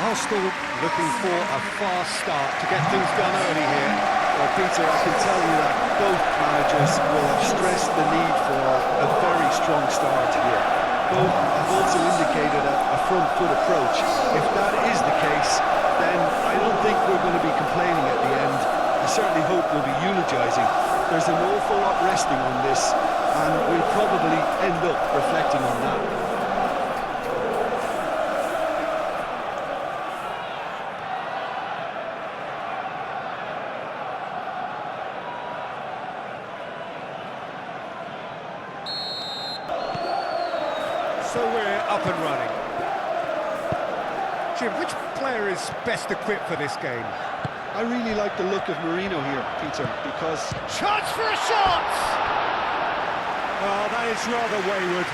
Arsenal looking for a fast start to get things done early here. Well, Peter, I can tell you that both managers will have stressed the need for a very strong start here. Both have also indicated a front foot approach. If that is the case, then I don't think we're going to be complaining at the end. I certainly hope we'll be eulogising. There's an awful lot resting on this, and we'll probably end up reflecting on that. So we're up and running. Jim, which player is best equipped for this game? I really like the look of Marino here, Peter, because... Chance for a shot! Oh, that is rather wayward.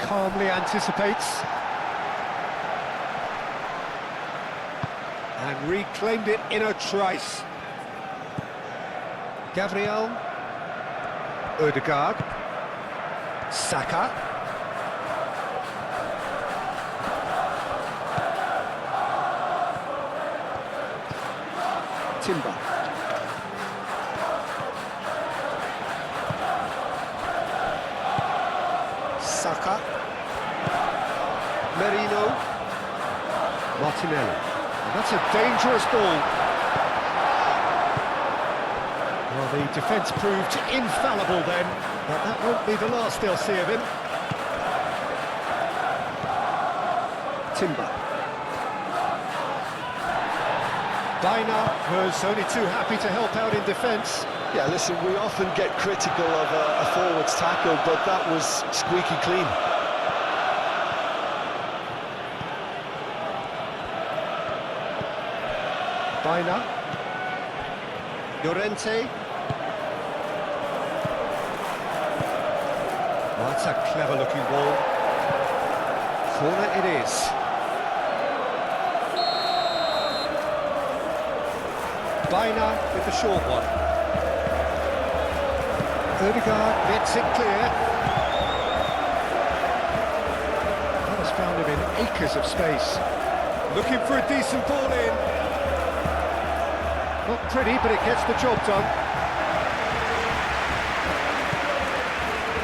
Calmly anticipates and reclaimed it in a trice. Gabriel, Odegaard, Saka, Timber, Saka, Merino, Martinelli. And that's a dangerous ball. Well, the defence proved infallible then, but that won't be the last they'll see of him. Timber. Dina was only too happy to help out in defence. Yeah, listen, we often get critical of a forward's tackle, but that was squeaky clean. Dina. Llorente. Oh, that's a clever-looking ball. Corner it is. Dina with the short one. Odegaard gets it clear. That has found him in acres of space. Looking for a decent ball in. Not pretty, but it gets the job done.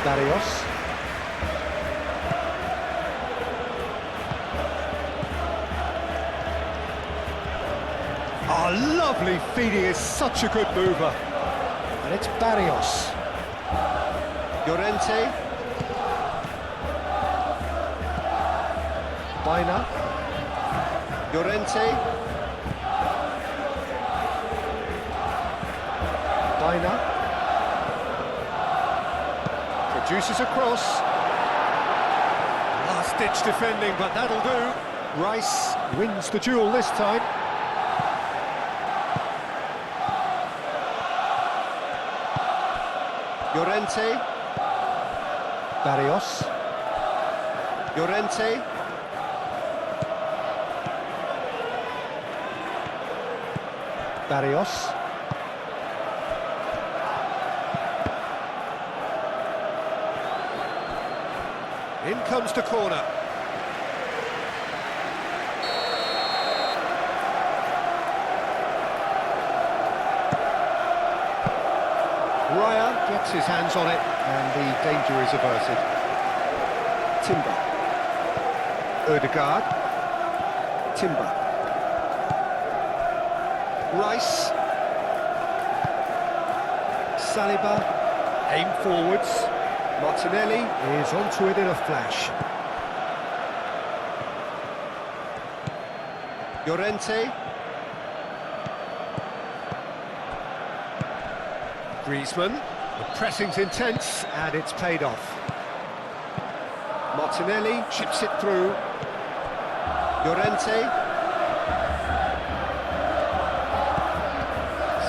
Barrios. Oh, lovely feed, he is such a good mover. And it's Barrios. Llorente. Dina. Llorente. Dina. Produces a cross. Last-ditch defending, but that'll do. Rice wins the duel this time. Llorente. Barrios. Llorente. Barrios. In comes the corner. Raya gets his hands on it, and the danger is averted. Timber. Odegaard. Timber. Rice. Saliba. Aim forwards. Martinelli is onto it in a flash. Llorente. Griezmann. The pressing's intense, and it's paid off. Martinelli chips it through. Llorente.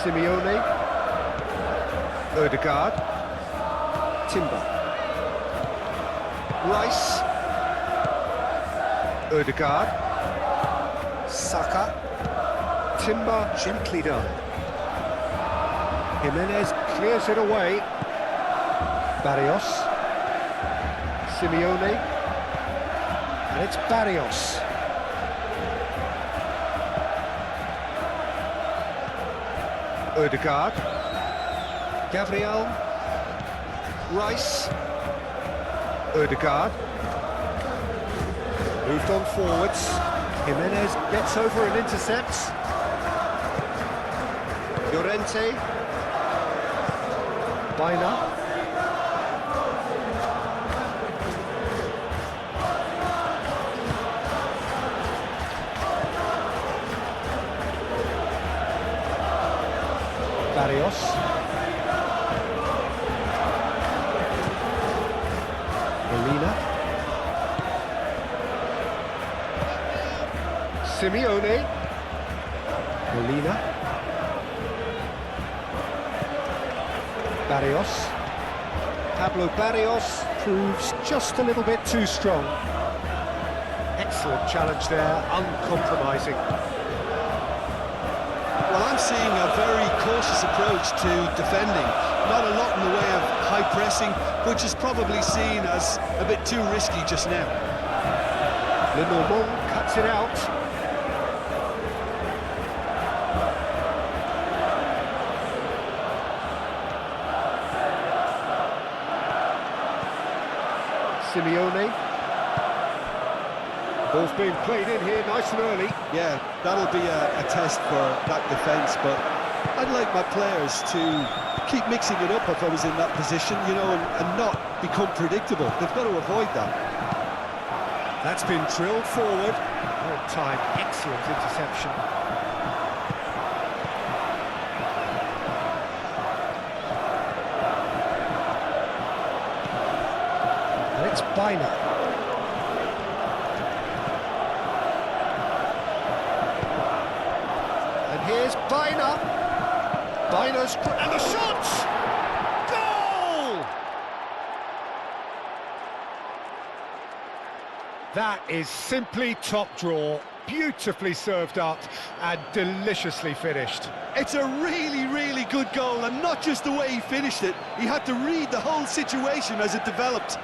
Simeone. Ødegaard. Timber. Rice. Ødegaard. Saka. Timber, gently done. Jimenez clears it away. Barrios. Simeone. And it's Barrios. Ødegaard. Gabriel. Rice. Ødegaard. Moved on forwards. Jimenez gets over and intercepts. Llorente. Baina. Barrios. Molina. Simeone. Molina. Barrios. Pablo Barrios proves just a little bit too strong. Excellent challenge there, uncompromising. Well, I'm seeing a very cautious approach to defending. Not a lot in the way of high pressing, which is probably seen as a bit too risky just now. Lenormand cuts it out. Simeone. Ball's being played in here nice and early. Yeah, that'll be a test for that defence, but I'd like my players to keep mixing it up if I was in that position, you know, and not become predictable. They've got to avoid that. That's been drilled forward. Well timed, excellent interception. And it's Baina. And here's Baina. Baina's... and the shot! Goal! That is simply top draw. Beautifully served up and deliciously finished. It's a really, really good goal, and not just the way he finished it. He had to read the whole situation as it developed.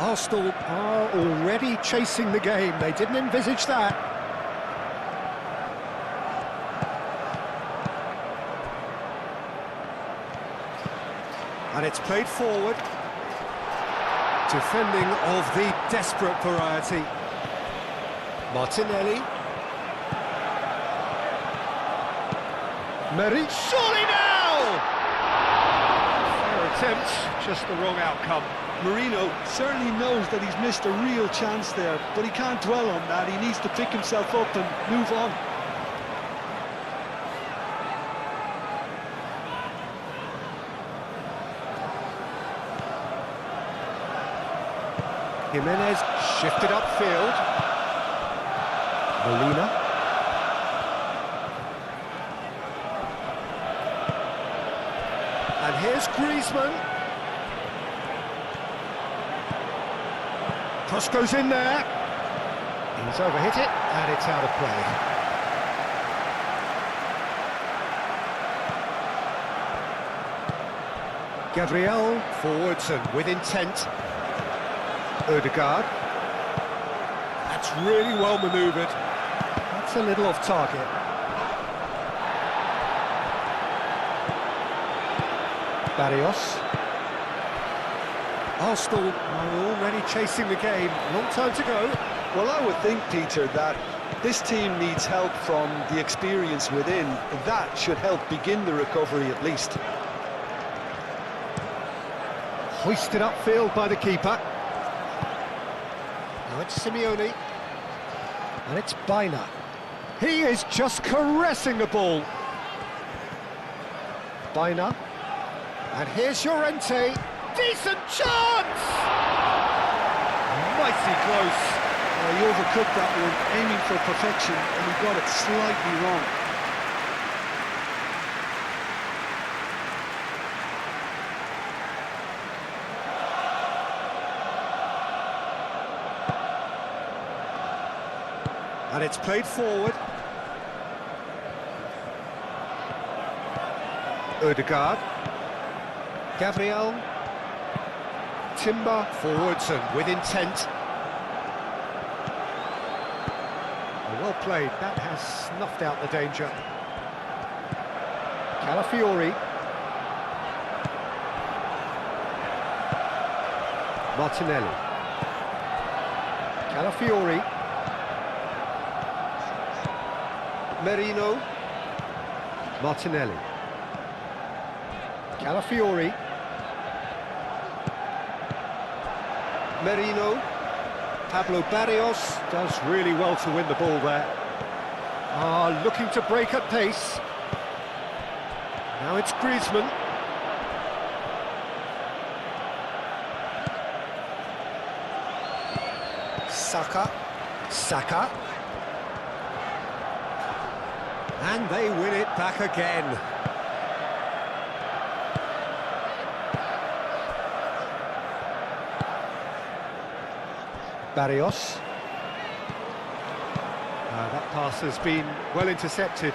Arsenal are already chasing the game. They didn't envisage that. And it's played forward. Defending of the desperate variety. Martinelli. Meri. Surely now! Fair attempt, just the wrong outcome. Marino certainly knows that he's missed a real chance there, but he can't dwell on that. He needs to pick himself up and move on. Jimenez shifted upfield. Molina. And here's Griezmann. Cross goes in there. He's overhit it, and it's out of play. Gabriel forwards and with intent. Ødegaard. That's really well manoeuvred. That's a little off target. Barrios. Arsenal are already chasing the game. Long time to go. Well, I would think, Peter, that this team needs help from the experience within. That should help begin the recovery at least. Hoisted upfield by the keeper. Now it's Simeone. And it's Bina. He is just caressing the ball. Bina. And here's Llorente. Decent chance! Mighty close. He overcooked that one, aiming for perfection, and he got it slightly wrong. And it's played forward. Ødegaard. Gabriel. Timber forwards and with intent. Well played, that has snuffed out the danger. Calafiori. Martinelli. Calafiori. Merino. Martinelli. Calafiori. Merino. Pablo Barrios does really well to win the ball there. Looking to break at pace. Now it's Griezmann. Saka. And they win it back again. Barrios. That pass has been well intercepted.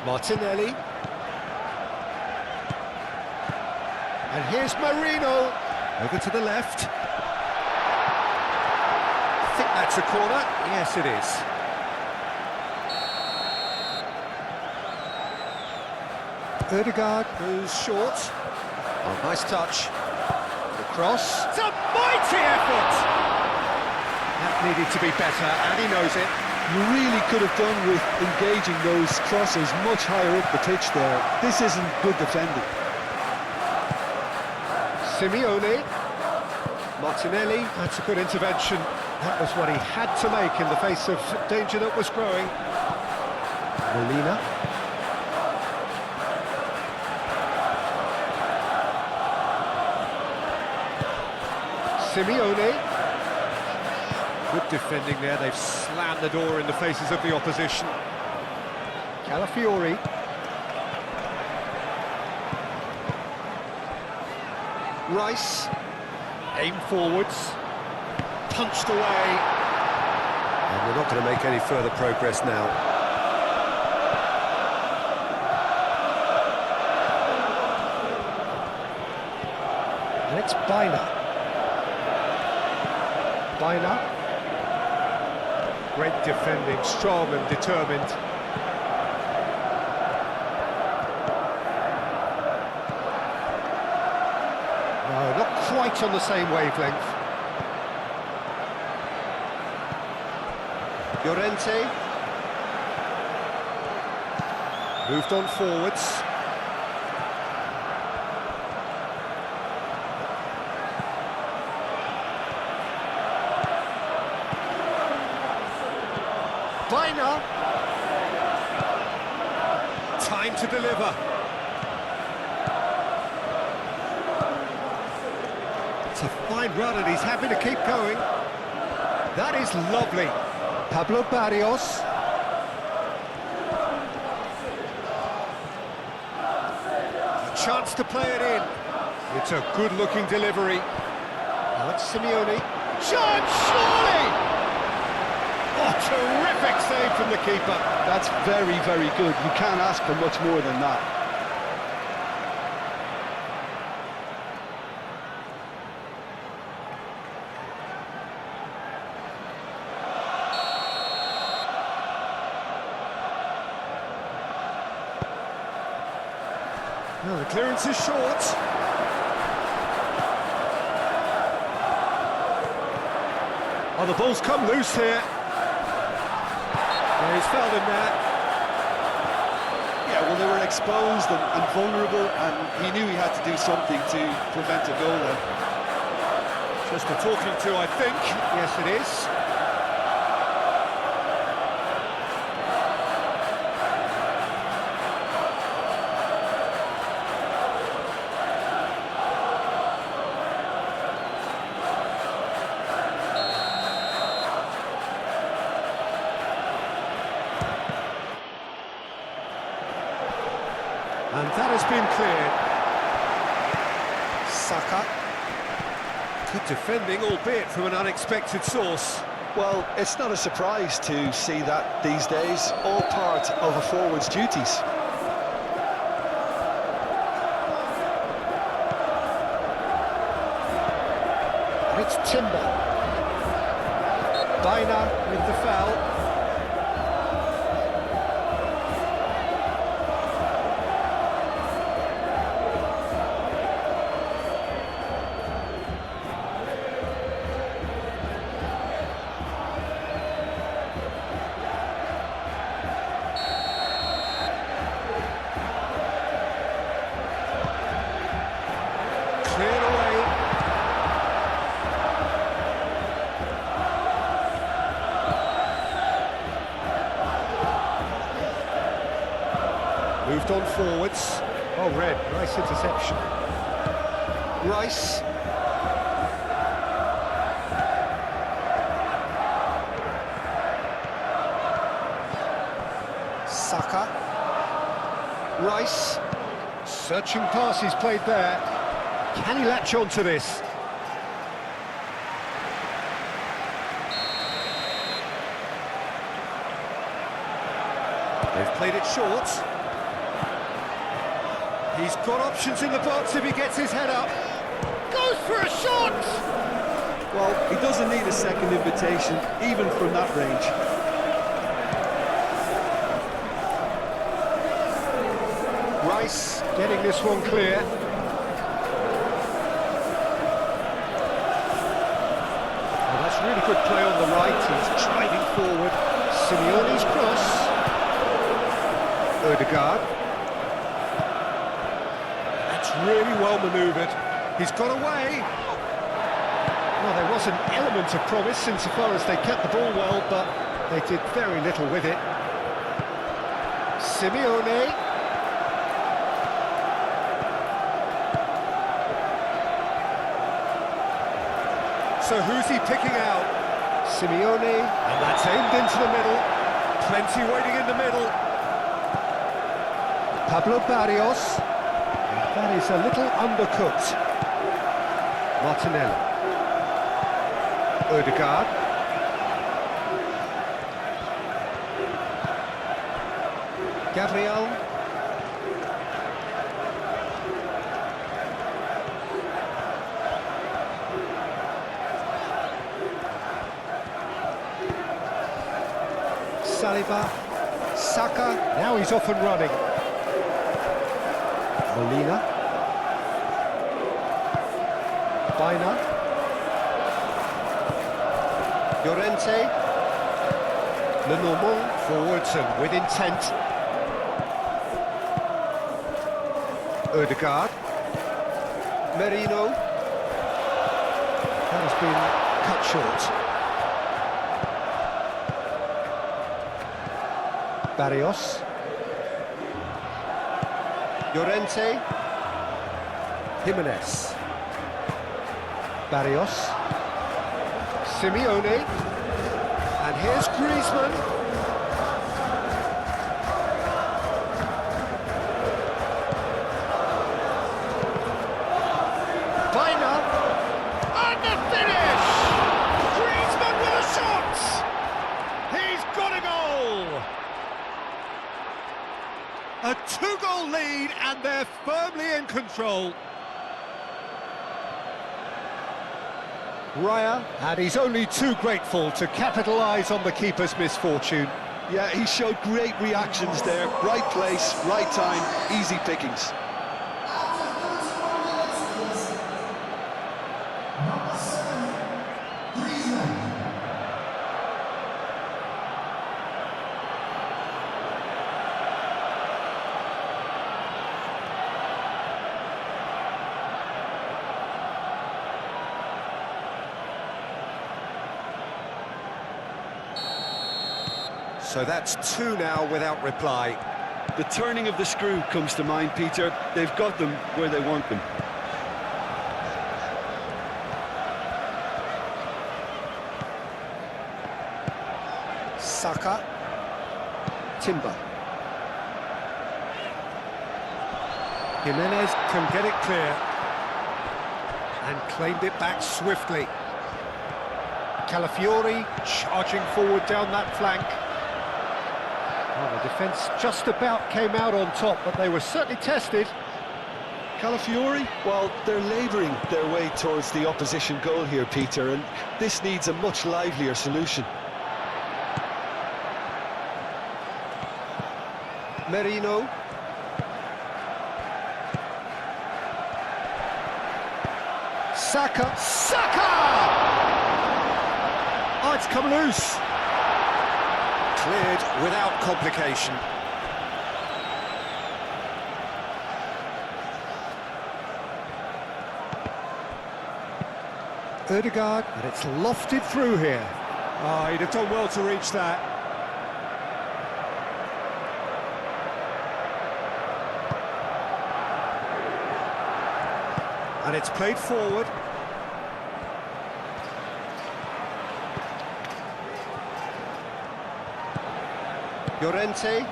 Martinelli. And here's Marino. Over to the left. I think that's a corner. Yes, it is. Ødegaard goes short. Oh, nice touch. The cross. It's a mighty effort! That needed to be better, and he knows it. You really could have done with engaging those crosses much higher up the pitch there. This isn't good defending. Simeone. Martinelli. That's a good intervention. That was what he had to make in the face of danger that was growing. Molina. Simeone. Good defending there, they've slammed the door in the faces of the opposition. Calafiori. Rice. Aim forwards. Punched away. And we're not going to make any further progress now. And it's Bina. Great defending, strong and determined. No, not quite on the same wavelength. Llorente. Moved on forwards. Bina. Time to deliver. It's a fine run and he's happy to keep going. That is lovely. Pablo Barrios. A chance to play it in. It's a good-looking delivery. Now it's Simeone. Chance, surely! Oh, terrific save from the keeper. That's very, very good. You can't ask for much more than that. No, the clearance is short. Oh, the ball's come loose here. Yeah, he's fouled him there. Yeah, well, they were exposed and vulnerable, and he knew he had to do something to prevent a goal there. Just a talking to, I think. Yes, it is. And that has been cleared. Saka. Good defending, albeit from an unexpected source. Well, it's not a surprise to see that these days, all part of a forward's duties. It's Timber. Bina with the foul. Cleared away. Moved on forwards. Oh, Red, nice interception. Rice. Saka. Rice. Searching passes played there. Can he latch on to this? They've played it short. He's got options in the box if he gets his head up. Goes for a shot! Well, he doesn't need a second invitation, even from that range. Rice getting this one clear. Well, that's really good play on the right. He's driving forward. Simeone's cross. Odegaard. That's really well manoeuvred. He's got away. Well, there was an element of promise insofar as they kept the ball well, but they did very little with it. Simeone. So who's he picking out? Simeone, and that's aimed into the middle. Plenty waiting in the middle. Pablo Barrios. That is a little undercooked. Martinelli. Odegaard. Gabriel. Saliba. Saka. Now he's off and running. Molina. Bina. Llorente. Lenormand forwards and with intent. Odegaard. Merino. That has been cut short. Barrios. Llorente. Jimenez. Barrios. Simeone. And here's Griezmann. Bina. And the finish! Griezmann with a shot! He's got a goal! A two-goal lead, and they're firmly in control. Raya, and he's only too grateful to capitalise on the keeper's misfortune. Yeah, he showed great reactions there. Right place, right time, easy pickings. So that's two now without reply. The turning of the screw comes to mind, Peter. They've got them where they want them. Saka. Timber. Jimenez can get it clear. And claimed it back swiftly. Calafiori charging forward down that flank. Well, the defence just about came out on top, but they were certainly tested. Calafiori, well, they're labouring their way towards the opposition goal here, Peter, and this needs a much livelier solution. Merino. Saka. Saka! Oh, it's come loose. Cleared without complication. Ødegaard, and it's lofted through here. Oh, he'd have done well to reach that. And it's played forward. Llorente.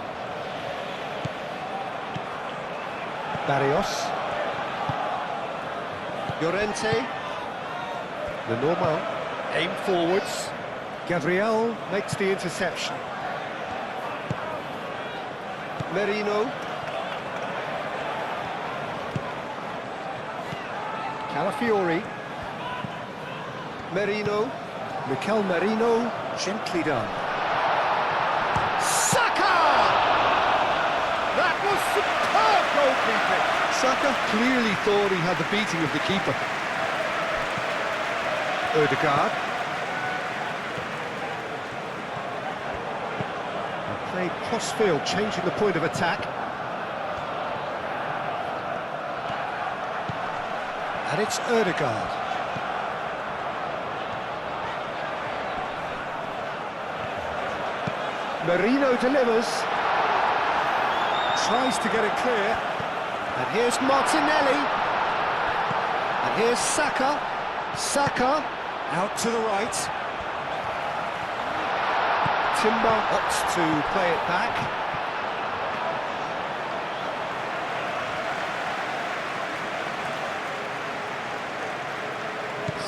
Barrios. Llorente. The normal. Aim forwards. Gabriel makes the interception. Merino. Calafiori. Merino. Mikel Merino. Gently done. Saka! That was superb goalkeeping. Saka clearly thought he had the beating of the keeper. Ødegaard. Played cross-field, changing the point of attack. And it's Ødegaard. Merino delivers. Tries to get it clear. And here's Martinelli. And here's Saka. Saka out to the right. Timber opts to play it back.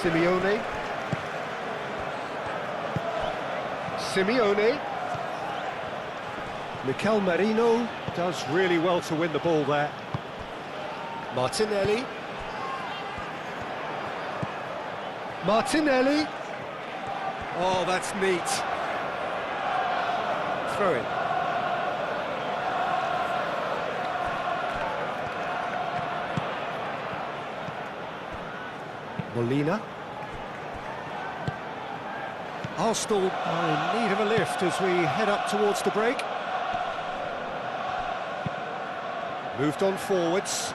Simeone. Mikel Merino does really well to win the ball there. Martinelli. Martinelli. Oh, that's neat. Throw in. Molina. Arsenal are in need of a lift as we head up towards the break. Moved on forwards.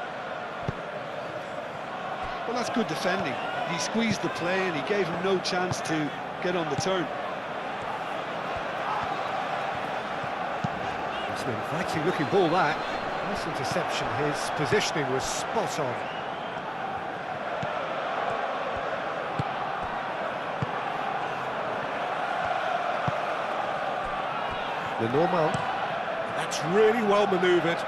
Well, that's good defending. He squeezed the play and he gave him no chance to get on the turn. It's an inviting looking ball that. Nice interception, his positioning was spot on. The normal. That's really well manoeuvred.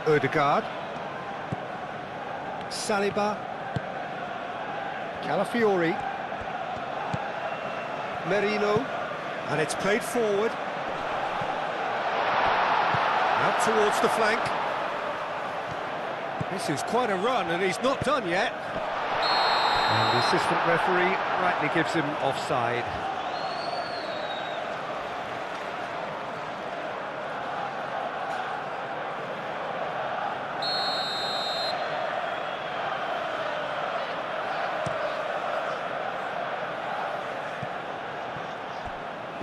Ødegaard. Saliba. Calafiori. Merino. And it's played forward. Out towards the flank. This is quite a run and he's not done yet. And the assistant referee rightly gives him offside.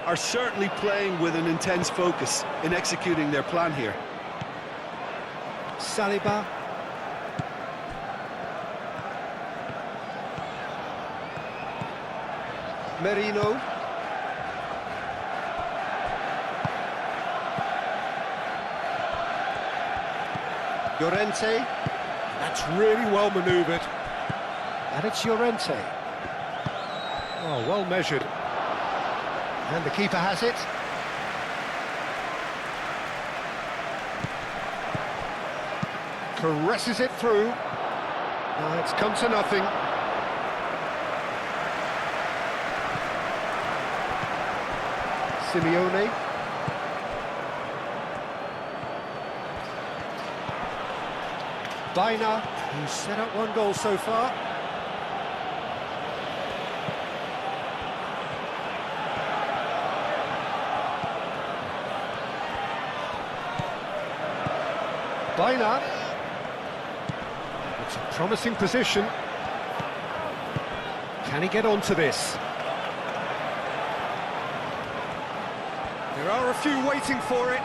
Are certainly playing with an intense focus in executing their plan here. Saliba. Merino. Llorente. That's really well manoeuvred. And it's Llorente. Oh, well measured. And the keeper has it. Caresses it through. Now it's come to nothing. Simeone. Baina, who's set up one goal so far. Baina. It's a promising position. Can he get onto this? There are a few waiting for it.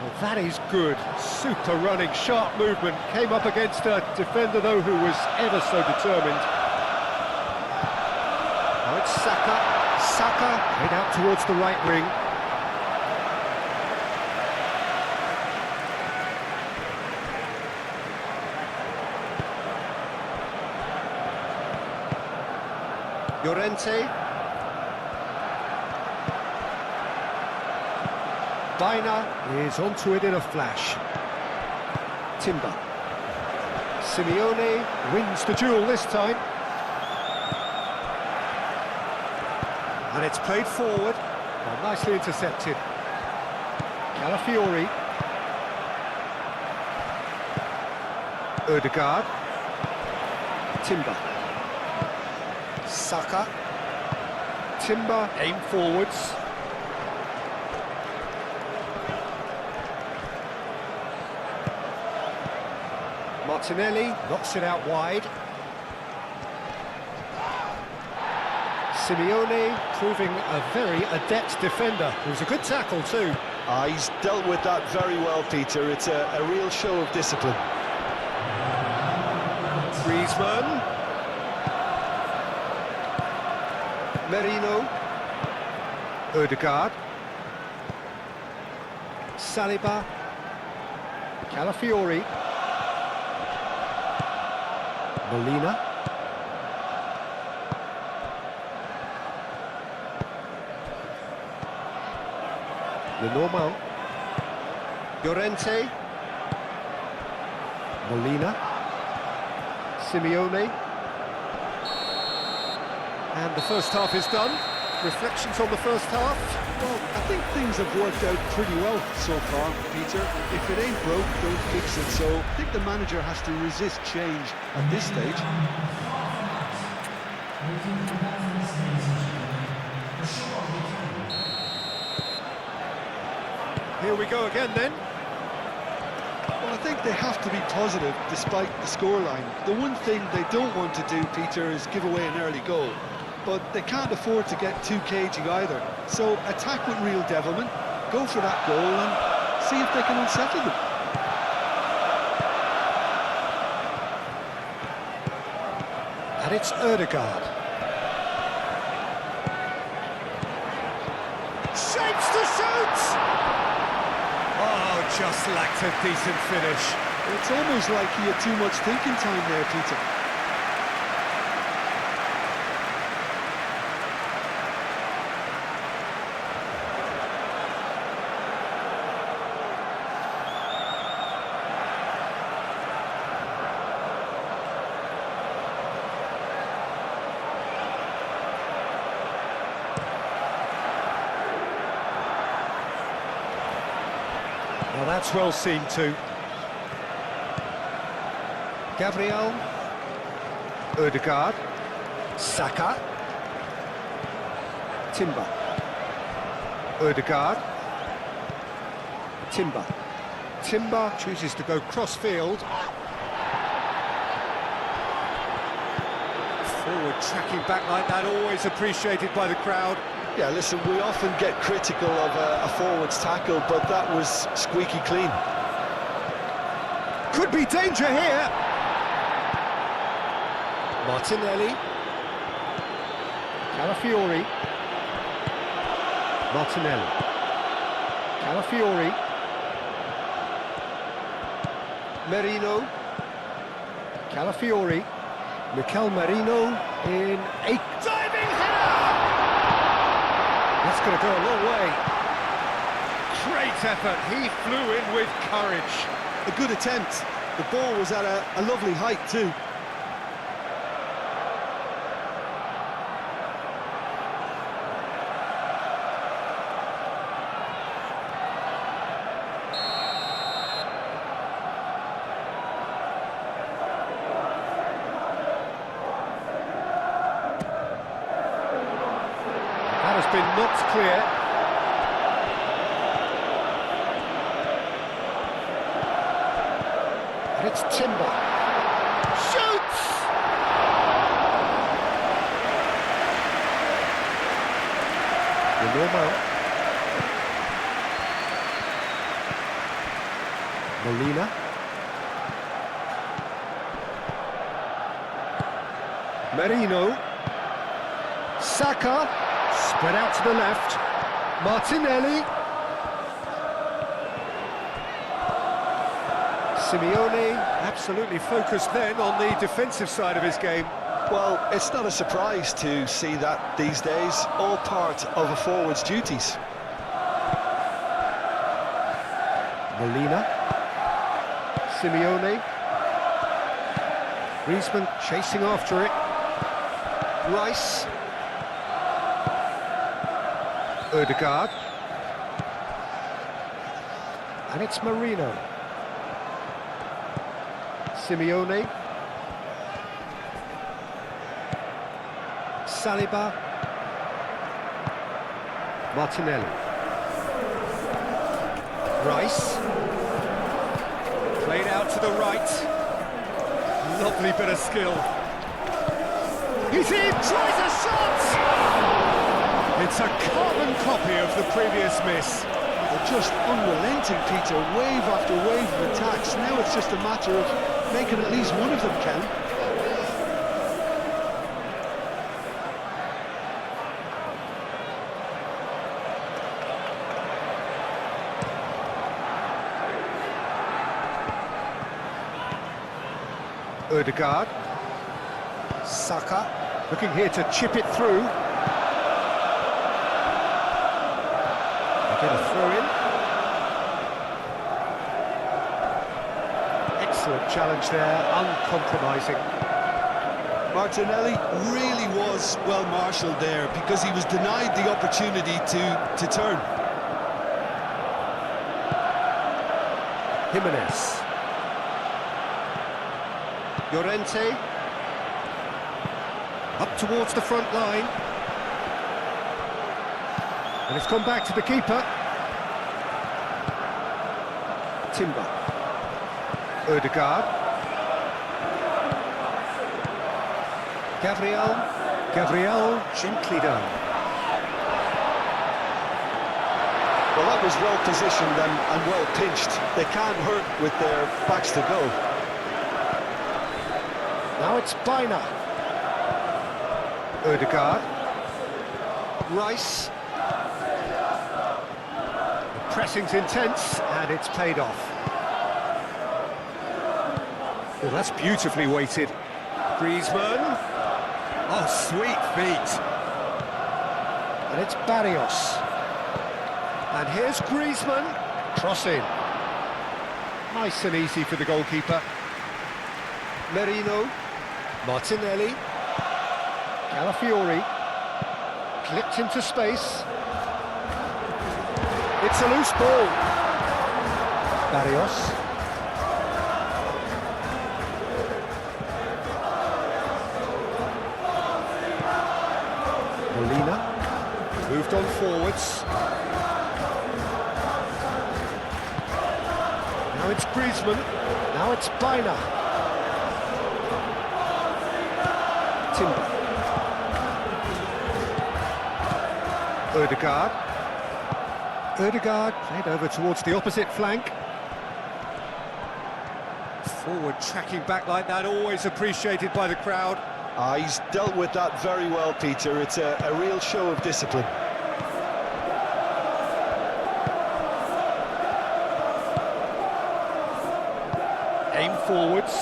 Well, that is good. Super running, sharp movement. Came up against a defender, though, who was ever so determined. Now it's Saka. Saka head out towards the right wing. Llorente. Baina is onto it in a flash. Timber. Simeone wins the duel this time. And it's played forward. Well, nicely intercepted. Calafiori. Ødegaard. Timber. Saka. Timber aim forwards. Martinelli knocks it out wide. Simeone proving a very adept defender. It was a good tackle too. He's dealt with that very well, Peter. It's a real show of discipline. Griezmann. Merino. Ødegaard. Saliba. Calafiori. Molina. Lenormand. Llorente. Molina. Simeone. And the first half is done. Reflections on the first half? Well, I think things have worked out pretty well so far, Peter. If it ain't broke, don't fix it. So I think the manager has to resist change at this stage. Here we go again then. Well, I think they have to be positive despite the scoreline. The one thing they don't want to do, Peter, is give away an early goal. But they can't afford to get too cagey either. So attack with real devilment, go for that goal and see if they can unsettle them. And it's Ødegaard. Shapes to shoot! Oh, just lacked a decent finish. It's almost like he had too much thinking time there, Peter. Well, that's well seen too. Gabriel. Ødegaard. Saka. Timber. Ødegaard. Timber. Timber chooses to go cross-field. Forward tracking back like that, always appreciated by the crowd. Yeah, listen, we often get critical of a forward's tackle, but that was squeaky clean. Could be danger here. Martinelli. Calafiori. Martinelli. Calafiori. Merino. Calafiori. Mikel Merino in a diving header! That's going to go a long way. Great effort, he flew in with courage. A good attempt. The ball was at a lovely height too. That has been knocked clear. And it's Timber. Shoots! Normal. Molina. Merino. Saka. Spread out to the left. Martinelli. Simeone absolutely focused then on the defensive side of his game. Well, it's not a surprise to see that these days, all part of a forward's duties. Molina. Simeone. Griezmann chasing after it. Rice. Ødegaard. And it's Marino. Simeone. Saliba. Martinelli. Rice. Played out to the right. Lovely bit of skill. He's in, tries a shot! It's a carbon copy of the previous miss. They're just unrelenting, Peter, wave after wave of attacks. Now it's just a matter of making at least one of them count. Ødegaard. Saka, looking here to chip it through. They get a throw-in. Excellent challenge there, uncompromising. Martinelli really was well marshalled there because he was denied the opportunity to turn. Jimenez. Llorente. Up towards the front line. And it's gone back to the keeper. Timber. Ødegaard. Gabriel gently down. Well, that was well positioned and well pinched. They can't hurt with their backs to go. Now it's Bina. Ødegaard. Rice. The pressing's intense and it's paid off. Well, that's beautifully weighted. Griezmann. Oh, sweet feet. And it's Barrios. And here's Griezmann. Crossing. Nice and easy for the goalkeeper. Merino. Martinelli. Calafiori. Clipped into space. It's a loose ball. Barrios. Molina. Moved on forwards. Now it's Griezmann. Now it's Bina. Timber. Ødegaard. Ødegaard played over towards the opposite flank. Forward tracking back like that, always appreciated by the crowd. He's dealt with that very well, Peter. It's a real show of discipline. Game forwards.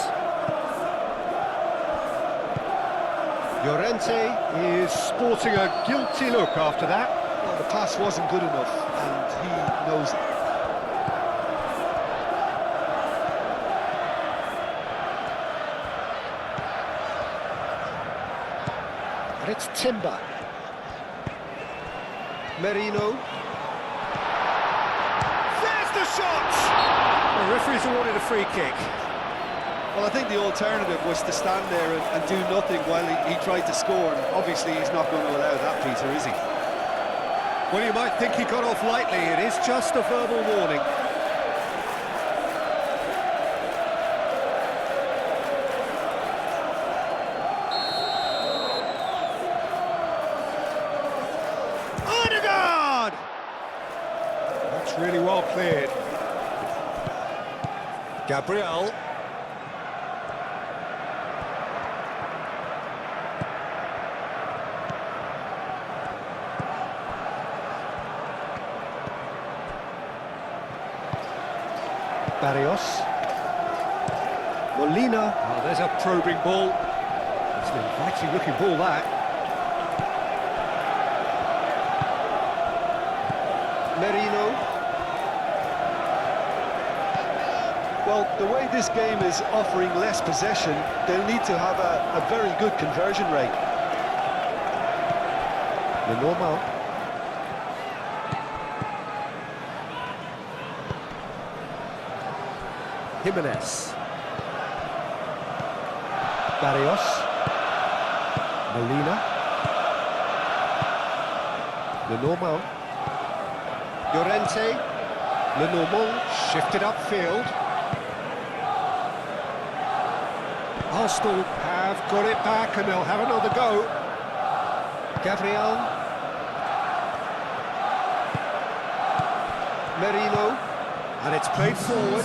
Llorente is sporting a guilty look after that. Well, the pass wasn't good enough, and he knows it. And it's Timber. Merino. There's the shot! The referee's awarded a free kick. Well, I think the alternative was to stand there and do nothing while he tried to score, and obviously he's not going to allow that, Peter, is he? Well, you might think he got off lightly. It is just a verbal warning. Odegaard! That's really well cleared. Gabriel. Barrios. Molina. Oh, there's a probing ball. It's an inviting looking ball, that. Merino. Well, the way this game is offering less possession, they'll need to have a very good conversion rate. The normal. Jimenez. Barrios. Molina. Lenormand. Llorente. Lenormand shifted upfield. Arsenal have got it back and they'll have another go. Gabriel. Merino. And it's played forward.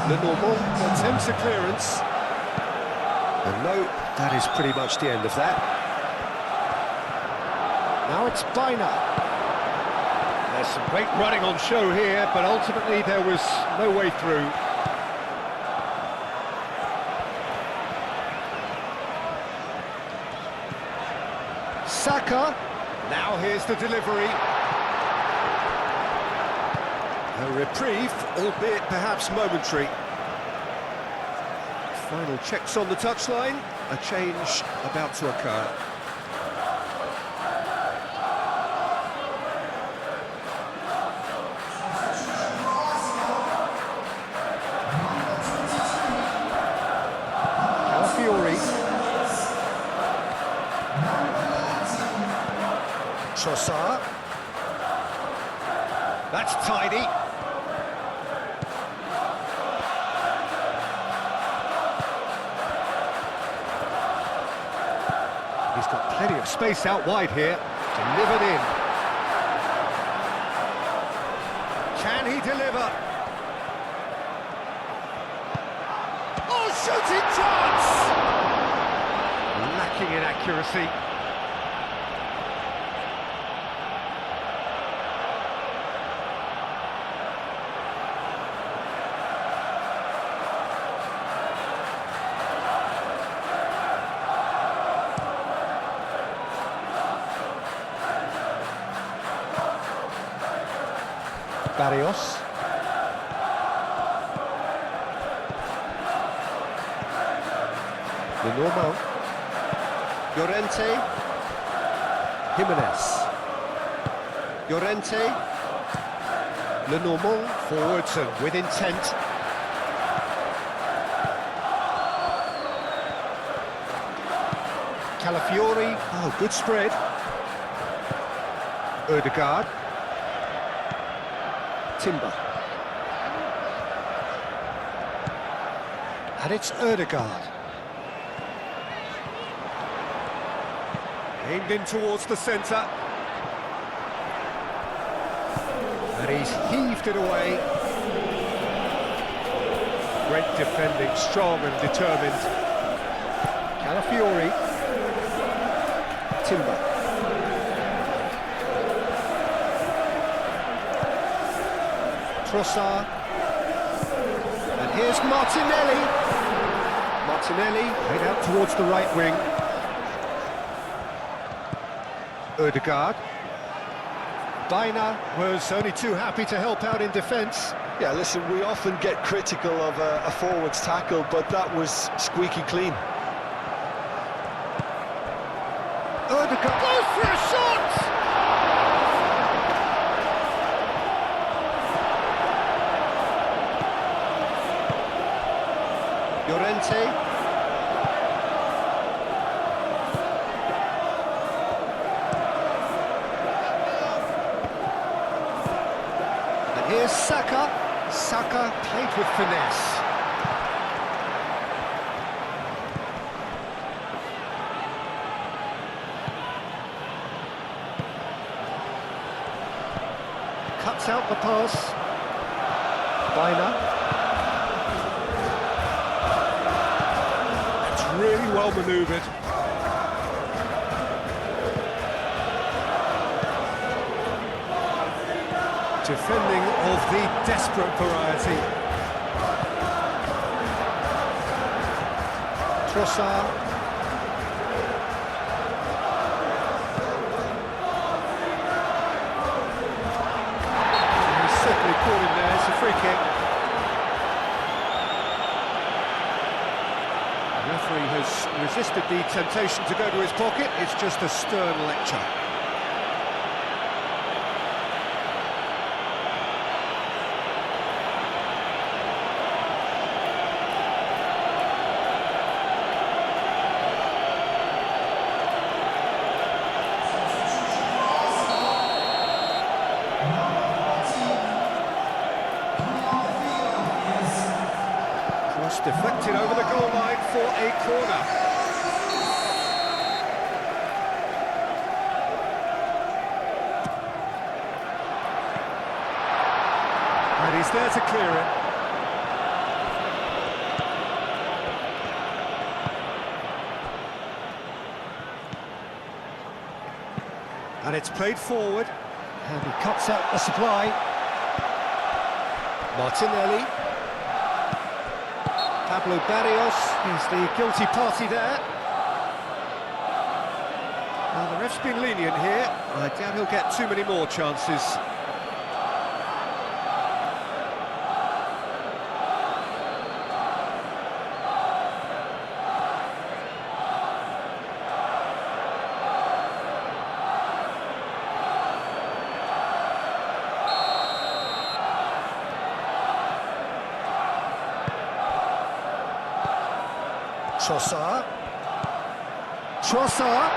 Lenormand attempts a clearance. And no, that is pretty much the end of that. Now it's Bina. There's some great running on show here, but ultimately there was no way through. Saka. Now here's the delivery. A reprieve, albeit perhaps momentary. Final checks on the touchline. A change about to occur. Calafiori. Trossard. That's tidy. He's got plenty of space out wide here. Delivered in. Can he deliver? Oh, shooting chance! Lacking in accuracy. Barrios. Lenormand. Llorente. Jimenez. Llorente. Lenormand forwards and with intent. Calafiori. Oh, good spread. Odegaard. Timber. And it's Odegaard. Aimed in towards the centre. And he's heaved it away. Great defending, strong and determined. Calafiori. Timber. Trossard. And Here's Martinelli. Martinelli played out towards the right wing. Ødegaard. Baina was only too happy to help out in defence. Yeah, listen, we often get critical of a forward's tackle, but that was squeaky clean. Ødegaard goes for a shot! Llorente. And here's Saka. Saka played with finesse. Cuts out the pass. Baina. That's really well manoeuvred. Defending of the desperate variety. Trossard. He's certainly caught him there. It's a free kick. The referee has resisted the temptation to go to his pocket. It's just a stern lecture. Deflected over the goal line for a corner. And he's there to clear it. And it's played forward, and he cuts out the supply. Martinelli. Pablo Barrios is the guilty party there. Well, the ref's been lenient here. I doubt he'll get too many more chances. Trossard.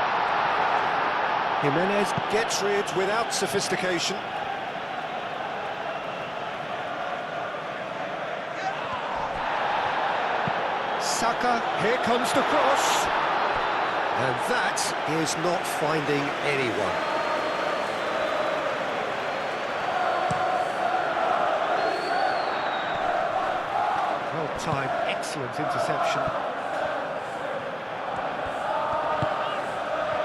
Jimenez gets rid without sophistication. Saka, here comes the cross. And that is not finding anyone. Well-timed, excellent interception.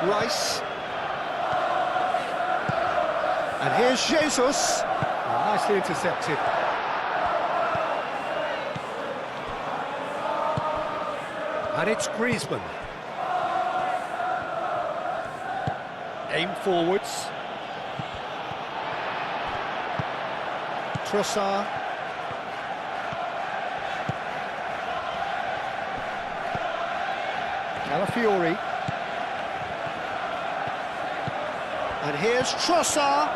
Rice. And here's Jesus. Oh, nicely intercepted. And it's Griezmann. Aim forwards. Trossard. Calafiori. And here's Trossard.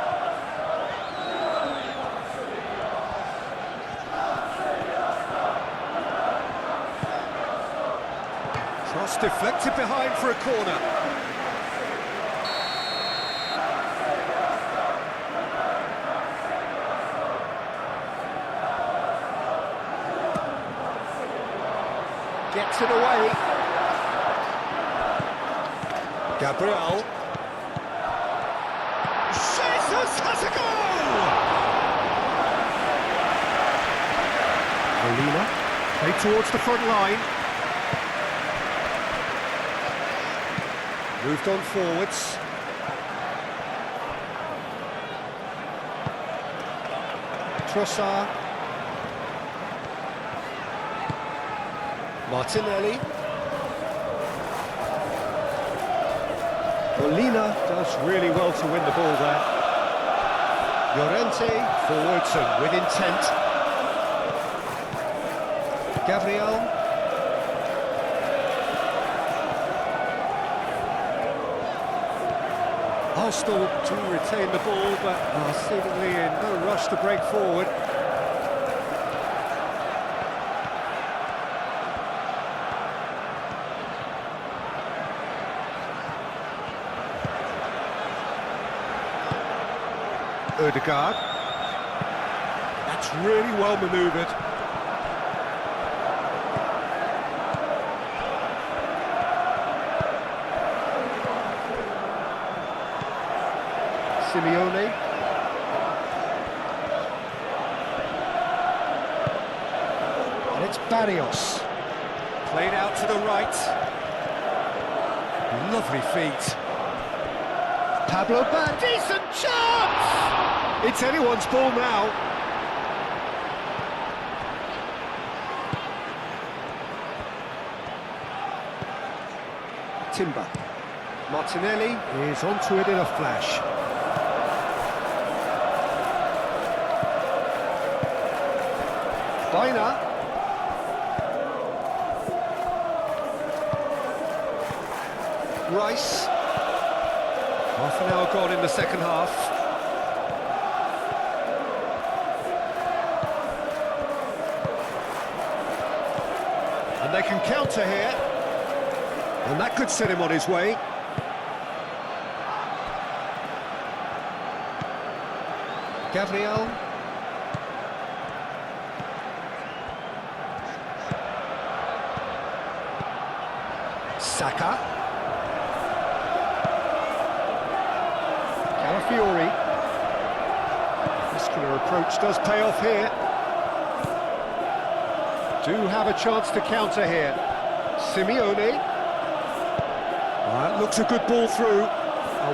Cross deflected behind for a corner. Gets it away. Gabriel. Jesus has a goal! Molina, played towards the front line. Moved on forwards. Trossard. Martinelli. Molina does really well to win the ball there. Llorente forwards and with intent. Gabriel. Arsenal do retain the ball, but are seemingly in no rush to break forward. Ødegaard. That's really well manoeuvred. Simeone. And it's Barrios. Played out to the right. Lovely feet. Pablo Ban. Decent chance! It's anyone's ball now. Timber. Martinelli is onto it in a flash. Baina. Rice. Half an hour gone in the second half. And they can counter here. And that could set him on his way. Gabriel. Saka. Calafiori. Muscular approach does pay off here. Do have a chance to counter here. Simeone. That looks a good ball through.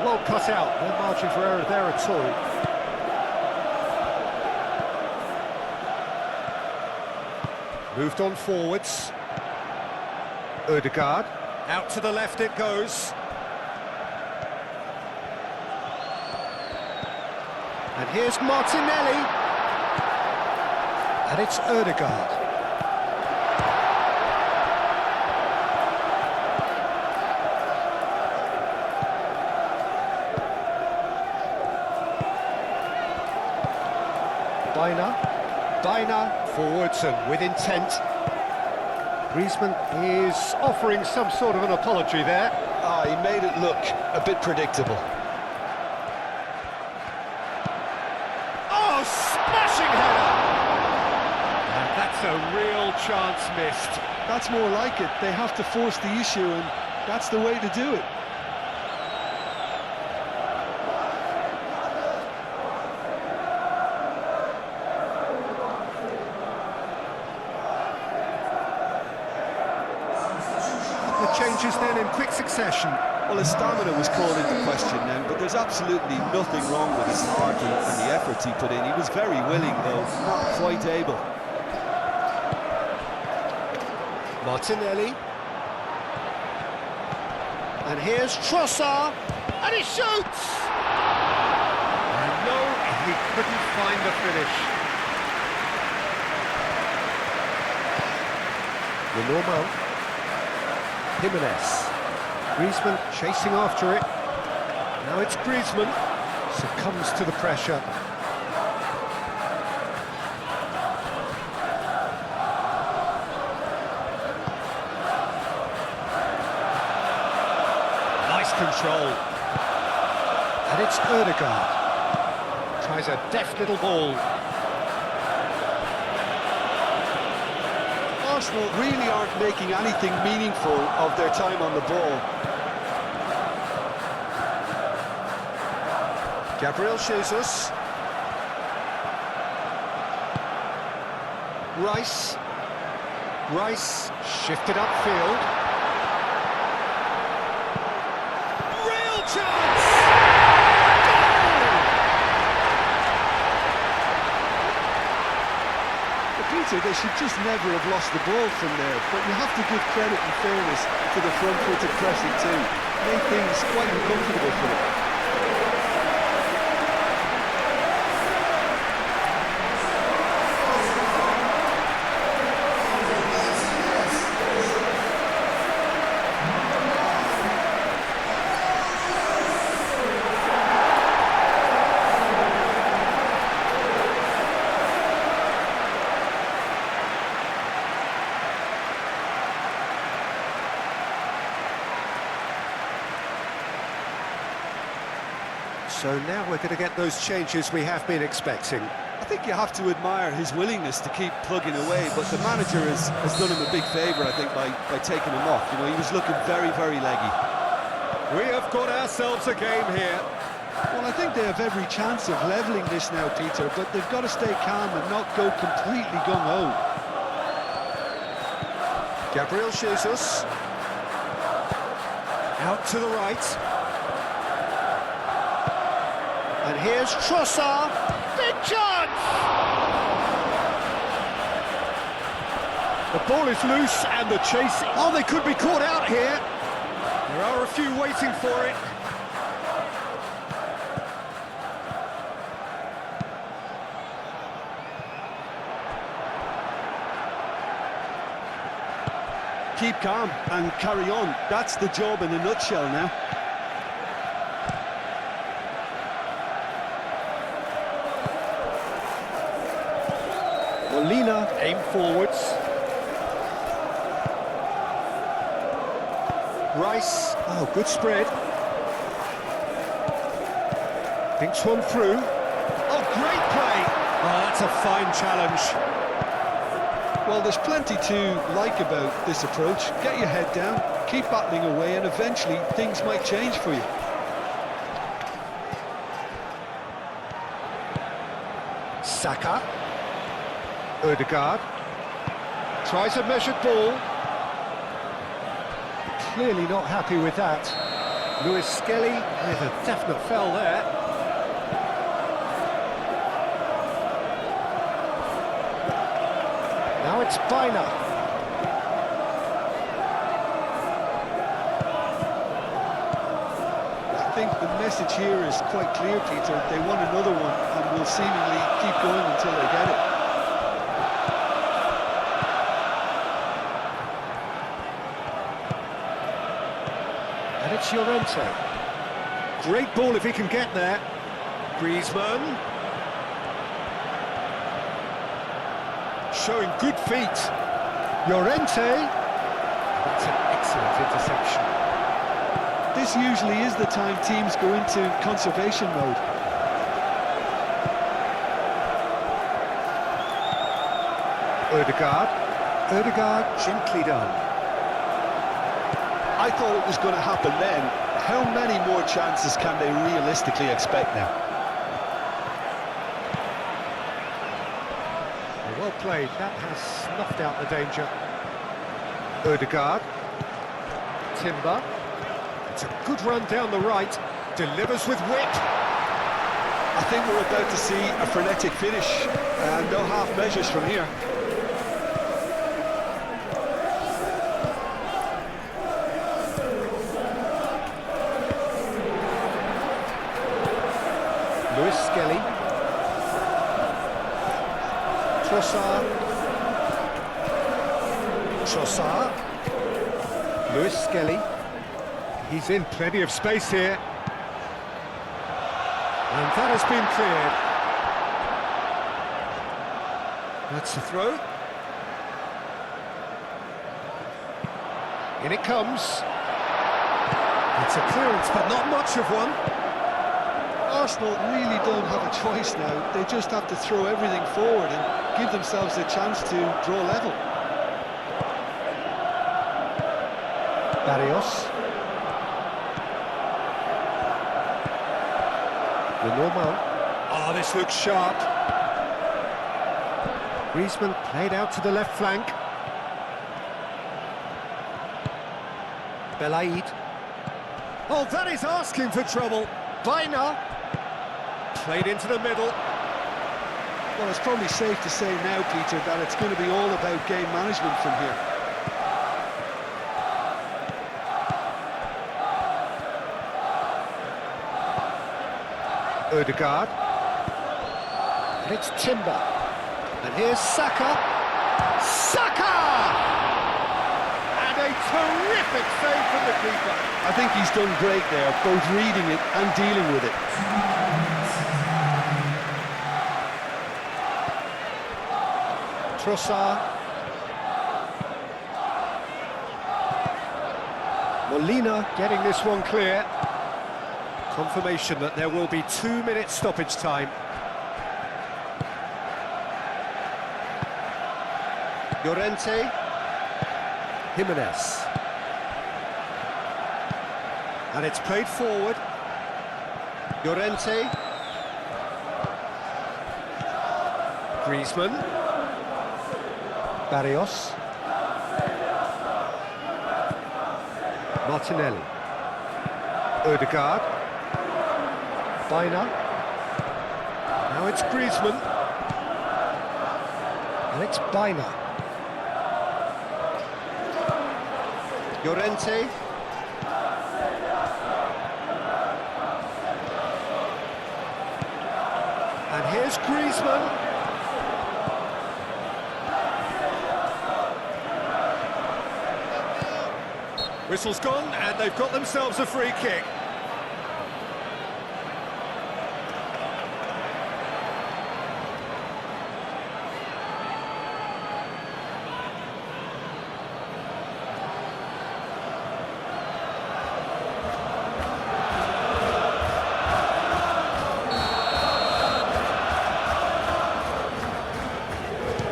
Well cut out. No margin for error there at all. Moved on forwards. Ødegaard. Out to the left it goes. And here's Martinelli. And it's Ødegaard. Baina forwards and with intent. Griezmann is offering some sort of an apology there. He made it look a bit predictable. Oh, smashing header! And that's a real chance missed. That's more like it. They have to force the issue, and that's the way to do it. Changes then in quick succession. Well, his stamina was called into question then, but there's absolutely nothing wrong with his heart and the efforts he put in. He was very willing, though, not quite able. Martinelli. And here's Trossard, and he shoots! And no, he couldn't find the finish. Lenormand. Jimenez. Griezmann chasing after it. Now it's Griezmann. Succumbs to the pressure. Nice control. And it's Ødegaard. Tries a deft little ball. Arsenal really aren't making anything meaningful of their time on the ball. Gabriel Jesus. Rice shifted upfield. Real chance! Goal! The Peter, they should just never have lost the ball from there, but you have to give credit and fairness to the front-footed pressing too. Made things quite uncomfortable for them. So now we're going to get those changes we have been expecting. I think you have to admire his willingness to keep plugging away, but the manager has done him a big favour, I think, by taking him off. You know, he was looking very, very leggy. We have got ourselves a game here. Well, I think they have every chance of levelling this now, Peter, but they've got to stay calm and not go completely gung-ho. Gabriel Jesus. Out to the right. And here's Trossard. Big chance! The ball is loose and the chasing. Oh, they could be caught out here. There are a few waiting for it. Keep calm and carry on. That's the job in a nutshell now. Molina, aim forwards. Rice, oh, good spread. Thinks one through. Oh, great play! Oh, that's a fine challenge. Well, there's plenty to like about this approach. Get your head down, keep battling away, and eventually things might change for you. Saka. Odegaard. Tries a measured ball. Clearly not happy with that. Lewis Skelly with a definite foul there. Now it's Bina. I think the message here is quite clear, Peter. They want another one and will seemingly keep going until they get it. And it's Llorente. Great ball if he can get there. Griezmann. Showing good feet. Llorente. That's an excellent interception. This usually is the time teams go into conservation mode. Odegaard. Odegaard gently done. I thought it was going to happen then. How many more chances can they realistically expect now? Well played, that has snuffed out the danger. Odegaard. Timber. It's a good run down the right. Delivers with wit. I think we're about to see a frenetic finish, and no half measures from here. Lewis Skelly. Trossard. Lewis Skelly. He's in plenty of space here. And that has been cleared. That's the throw. In it comes. It's a clearance, but not much of one. Arsenal really don't have a choice now. They just have to throw everything forward and give themselves a chance to draw level. Barrios. Normal. Oh, this looks sharp. Griezmann played out to the left flank. Belaid. Oh, that is asking for trouble. Bina. Played into the middle. Well, it's probably safe to say now, Peter, that it's going to be all about game management from here. Odegaard. And it's Timber. And here's Saka. Saka! And a terrific save from the keeper. I think he's done great there, both reading it and dealing with it. Trossard. Molina getting this one clear. Confirmation that there will be 2 minutes stoppage time. Llorente. Jimenez. And it's played forward. Llorente. Griezmann. Barrios. Martinelli. Odegaard. Bina. Now it's Griezmann. And it's Bina. Llorente. And here's Griezmann. Whistle's gone, and they've got themselves a free kick.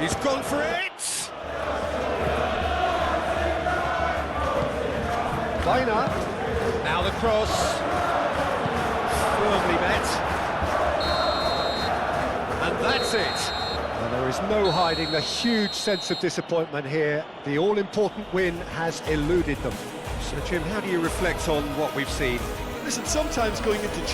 He's gone for it! Bina, now the cross, firmly met, and that's it. And there is no hiding the huge sense of disappointment here. The all-important win has eluded them. So Jim, how do you reflect on what we've seen? Listen, sometimes going into